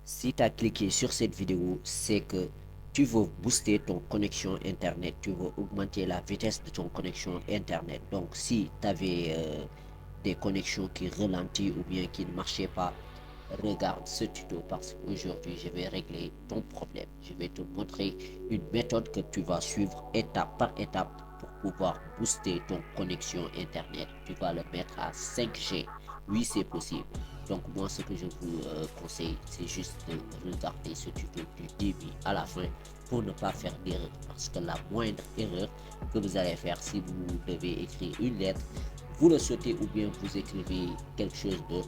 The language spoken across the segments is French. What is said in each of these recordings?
Si tu as cliqué sur cette vidéo, c'est que tu veux booster ton connexion Internet, tu veux augmenter la vitesse de ton connexion Internet. Donc, si tu avais des connexions qui ralentissent ou bien qui ne marchaient pas, regarde ce tuto parce qu'aujourd'hui, je vais régler ton problème. Je vais te montrer une méthode que tu vas suivre étape par étape pour pouvoir booster ton connexion Internet. Tu vas le mettre à 5G. Oui, c'est possible. Donc moi, ce que je vous conseille, c'est juste de regarder ce tuto du début à la fin pour ne pas faire d'erreur. Parce que la moindre erreur que vous allez faire si vous devez écrire une lettre, vous le sautez ou bien vous écrivez quelque chose d'autre,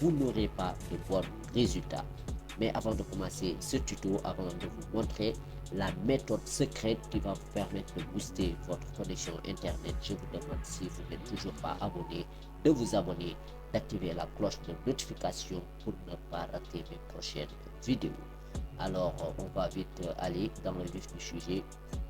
vous n'aurez pas de bon résultat. Mais avant de commencer ce tuto, avant de vous montrer la méthode secrète qui va vous permettre de booster votre connexion Internet, je vous demande, si vous n'êtes toujours pas abonné, de vous abonner, d'activer la cloche de notification pour ne pas rater mes prochaines vidéos. Alors, on va vite aller dans le vif du sujet.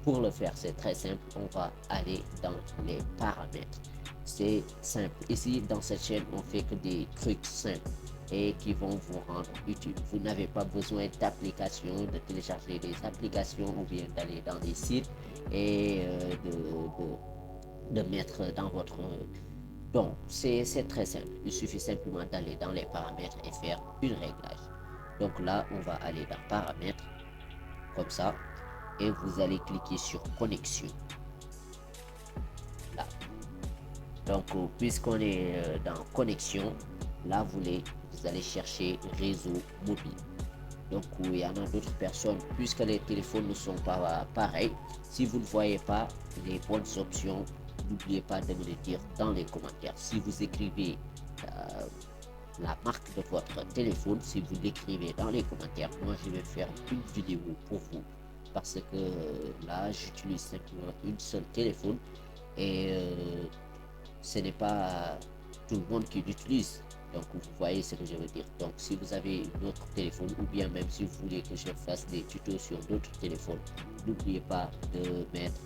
Pour le faire, c'est très simple. On va aller dans les paramètres. C'est simple. Ici, dans cette chaîne, on fait que des trucs simples et qui vont vous rendre utile. Vous n'avez pas besoin d'applications, de télécharger des applications ou bien d'aller dans des sites et de mettre dans votre... Donc, c'est très simple. Il suffit simplement d'aller dans les paramètres et faire une réglage. Donc là, on va aller dans paramètres, comme ça, et vous allez cliquer sur connexion. Là. Donc, puisqu'on est dans connexion, là, vous allez chercher réseau mobile. Donc, il y en a d'autres personnes, puisque les téléphones ne sont pas pareils. Si vous ne voyez pas les bonnes options, n'oubliez pas de me le dire dans les commentaires. Si vous écrivez la marque de votre téléphone, si vous l'écrivez dans les commentaires, moi je vais faire une vidéo pour vous. Parce que là, j'utilise simplement une seule téléphone et ce n'est pas tout le monde qui l'utilise. Donc vous voyez ce que je veux dire. Donc si vous avez un autre téléphone ou bien même si vous voulez que je fasse des tutos sur d'autres téléphones, n'oubliez pas de mettre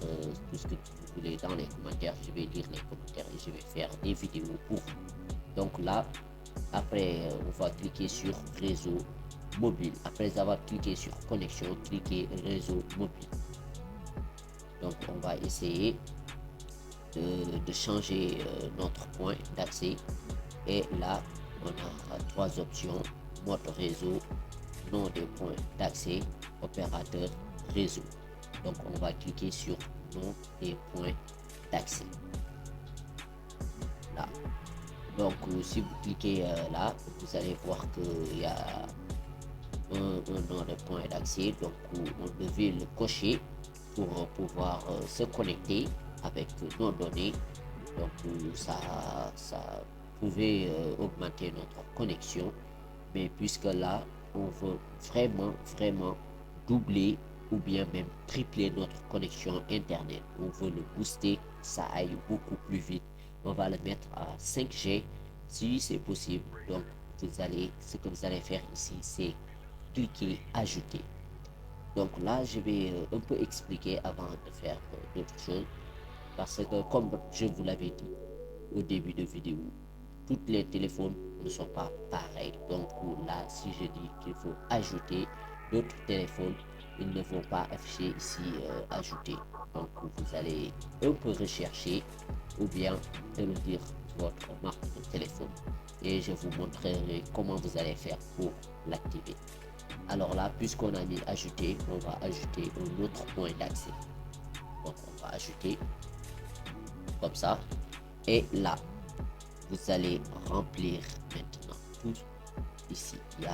tout ce que vous voulez dans les commentaires. Je vais lire les commentaires et je vais faire des vidéos pour vous. Donc là, après, on va cliquer sur réseau mobile. Après avoir cliqué sur connexion, cliquez réseau mobile. Donc on va essayer de changer notre point d'accès. Et là, on a trois options: mode réseau, nom des points d'accès, opérateur réseau. Donc on va cliquer sur nom des points d'accès. Là. Donc si vous cliquez là, vous allez voir qu'il y a un nom de point d'accès. Donc on devait le cocher pour pouvoir se connecter avec nos données. Donc ça pouvait augmenter notre connexion. Mais puisque là, on veut vraiment doubler ou bien même tripler notre connexion Internet. On veut le booster, ça aille beaucoup plus vite. On va le mettre à 5G si c'est possible. Donc, ce que vous allez faire ici, c'est cliquer ajouter. Donc là, je vais un peu expliquer avant de faire d'autres choses. Parce que comme je vous l'avais dit au début de vidéo, tous les téléphones ne sont pas pareils. Donc là, si je dis qu'il faut ajouter d'autres téléphones, ils ne vont pas afficher ici ajouter. Donc vous allez un peu rechercher ou bien de me dire votre marque de téléphone et je vous montrerai comment vous allez faire pour l'activer. Alors là, puisqu'on a mis ajouter, on va ajouter un autre point d'accès. Donc on va ajouter comme ça. Et là, vous allez remplir maintenant tout ici. Il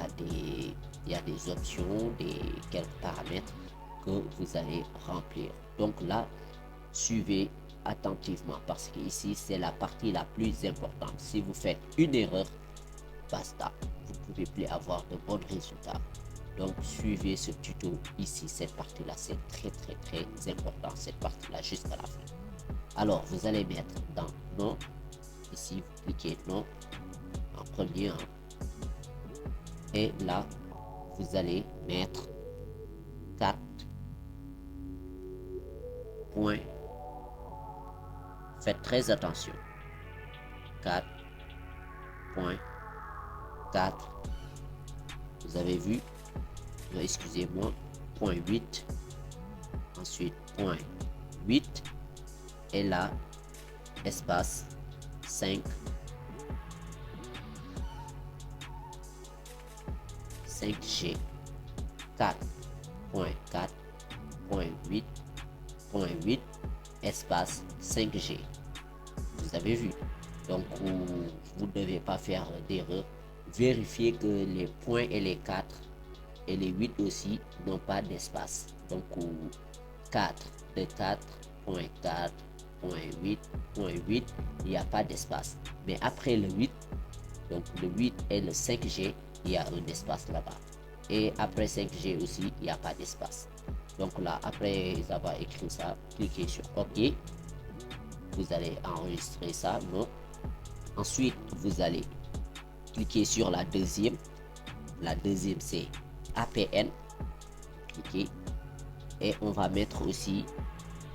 y a des options, quelques paramètres que vous allez remplir. Donc là, suivez attentivement parce que ici, c'est la partie la plus importante. Si vous faites une erreur, basta. Vous ne pouvez plus avoir de bons résultats. Donc, suivez ce tuto ici. Cette partie-là, c'est très important. Cette partie-là, jusqu'à la fin. Alors, vous allez mettre dans nom. Ici, vous cliquez nom en premier. Et là, vous allez mettre 4 points. Faites très attention. 4.4. Vous avez vu, excusez-moi, point 8, ensuite point 8, et là, espace 5, 5G, 4.4.8.8, espace 5G. Vous avez vu. Donc, vous ne devez pas faire d'erreur. Vérifiez que les points et les 4 et les 8 aussi n'ont pas d'espace. Donc, 4 de 4.4.8.8, il n'y a pas d'espace. Mais après le 8, donc le 8 et le 5G, il y a un espace là-bas. Et après 5G aussi, il n'y a pas d'espace. Donc là, après avoir écrit ça, cliquez sur OK. Vous allez enregistrer ça, non. Ensuite, vous allez cliquer sur la deuxième. La deuxième, c'est APN. Cliquez. Et on va mettre aussi,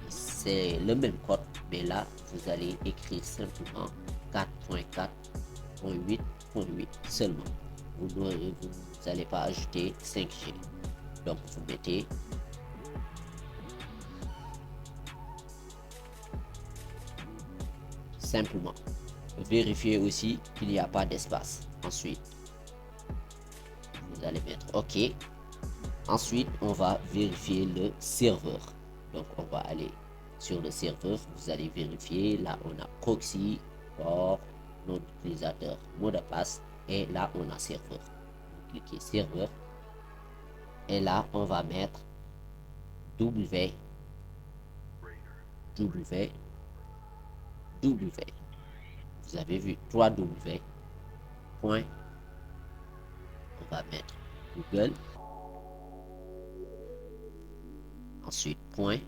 c'est le même code, mais là, vous allez écrire simplement 4.4.8.8 seulement. Vous n'allez pas ajouter 5G. Donc, vous mettez simplement. Vérifiez aussi qu'il n'y a pas d'espace. Ensuite, vous allez mettre OK. Ensuite, on va vérifier le serveur. Donc, on va aller sur le serveur. Vous allez vérifier. Là, on a proxy, port, nom d'utilisateur, mot de passe. Et là, on a serveur. Cliquez serveur. Et là, on va mettre W. Vous avez vu 3W. Point. On va mettre Google. Ensuite, point.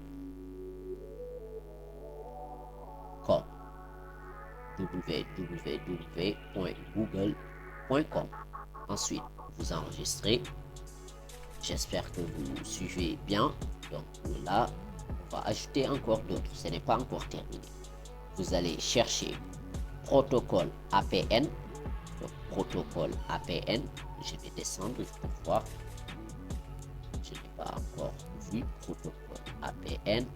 Com. www.google.com. Ensuite, vous enregistrez. J'espère que vous suivez bien. Donc là, on va ajouter encore d'autres. Ce n'est pas encore terminé. Vous allez chercher protocole APN. Donc, protocole APN. Je vais descendre pour voir. Je n'ai pas encore vu protocole APN.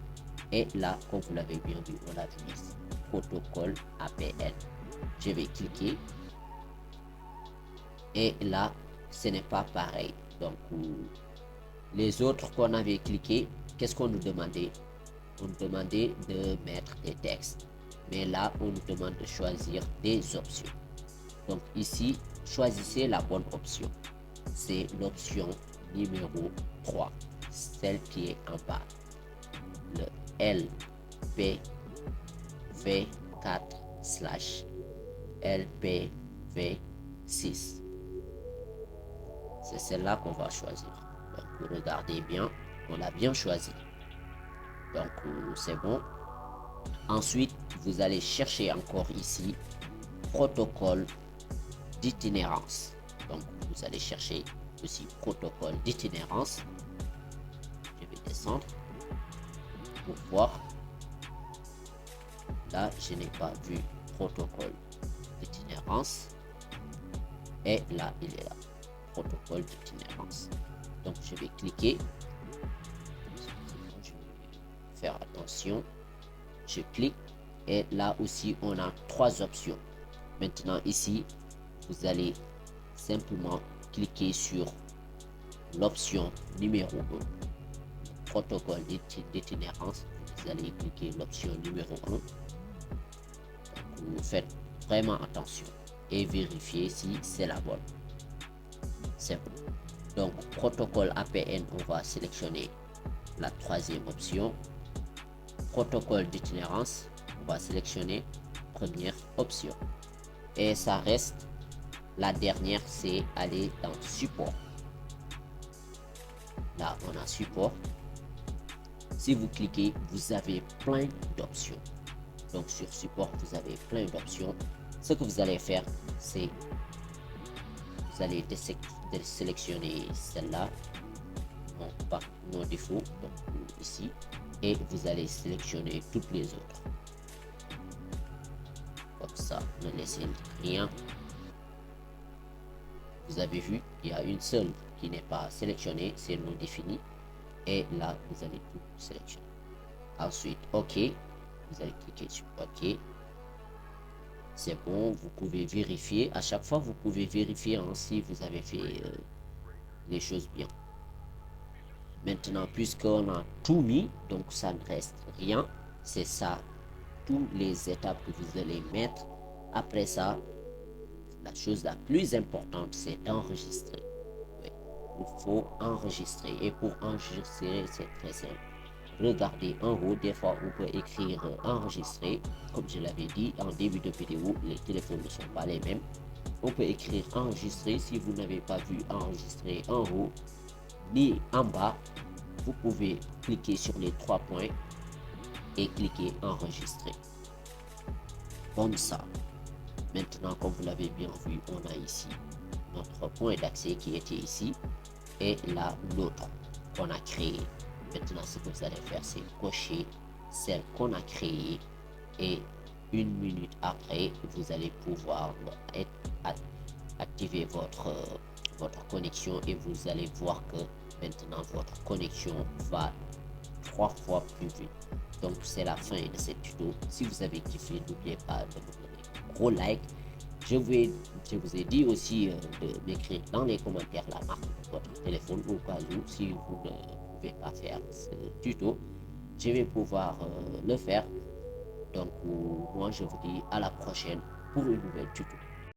Et là, comme vous l'avez bien vu, on a vu ici protocole APN. Je vais cliquer. Et là, ce n'est pas pareil. Donc, les autres qu'on avait cliqué, qu'est-ce qu'on nous demandait? On nous demandait de mettre des textes. Mais là, on nous demande de choisir des options. Donc ici, choisissez la bonne option. C'est l'option numéro 3, celle qui est en bas. Le LPV4/LPV6. C'est celle-là qu'on va choisir. Donc, regardez bien, on l'a bien choisi. Donc, c'est bon. Ensuite, vous allez chercher encore ici protocole d'itinérance. Donc, vous allez chercher aussi protocole d'itinérance. Je vais descendre pour voir. Là, je n'ai pas vu protocole d'itinérance. Et là, il est là. Protocole d'itinérance. Donc, je vais cliquer. Je vais faire attention. Je clique. Et là aussi, on a 3 options. Maintenant, ici, vous allez simplement cliquer sur l'option numéro 1, protocole d'itinérance. Vous allez cliquer l'option numéro 1. Vous faites vraiment attention et vérifiez si c'est la bonne. C'est bon. Donc, protocole APN, on va sélectionner la 3e option. Protocole d'itinérance, on va sélectionner première option. Et ça reste la dernière, c'est aller dans support. Là, on a support. Si vous cliquez, vous avez plein d'options. Donc, sur support, vous avez plein d'options. Ce que vous allez faire, c'est vous allez sélectionner celle-là, non défaut, donc ici, et vous allez sélectionner toutes les autres. Comme ça, ne laissez rien. Vous avez vu, il y a une seule qui n'est pas sélectionné, c'est non défini. Et là, vous allez tout sélectionner. Ensuite, OK. Vous allez cliquer sur OK. C'est bon, vous pouvez vérifier. À chaque fois, vous pouvez vérifier si vous avez fait les choses bien. Maintenant, puisqu'on a tout mis, donc ça ne reste rien. C'est ça, toutes les étapes que vous allez mettre. Après ça, la chose la plus importante, c'est d'enregistrer. Oui, il faut enregistrer. Et pour enregistrer, c'est très simple. Regardez en haut, des fois on peut écrire enregistrer. Comme je l'avais dit en début de vidéo, les téléphones ne sont pas les mêmes. On peut écrire enregistrer. Si vous n'avez pas vu enregistrer en haut ni en bas, vous pouvez cliquer sur les 3 points et cliquer enregistrer. Comme ça. Maintenant, comme vous l'avez bien vu, on a ici notre point d'accès qui était ici et là l'autre qu'on a créé. Maintenant, ce que vous allez faire, c'est cocher celle qu'on a créée et 1 minute après, vous allez pouvoir activer votre connexion et vous allez voir que maintenant votre connexion va 3 fois plus vite. Donc, c'est la fin de cette tuto. Si vous avez kiffé, n'oubliez pas de me donner un gros like. Je vous ai dit aussi de m'écrire dans les commentaires la marque de votre téléphone au cas où si vous ne pouvez pas faire ce tuto, je vais pouvoir le faire. Donc, moi, je vous dis à la prochaine pour une nouvelle tuto.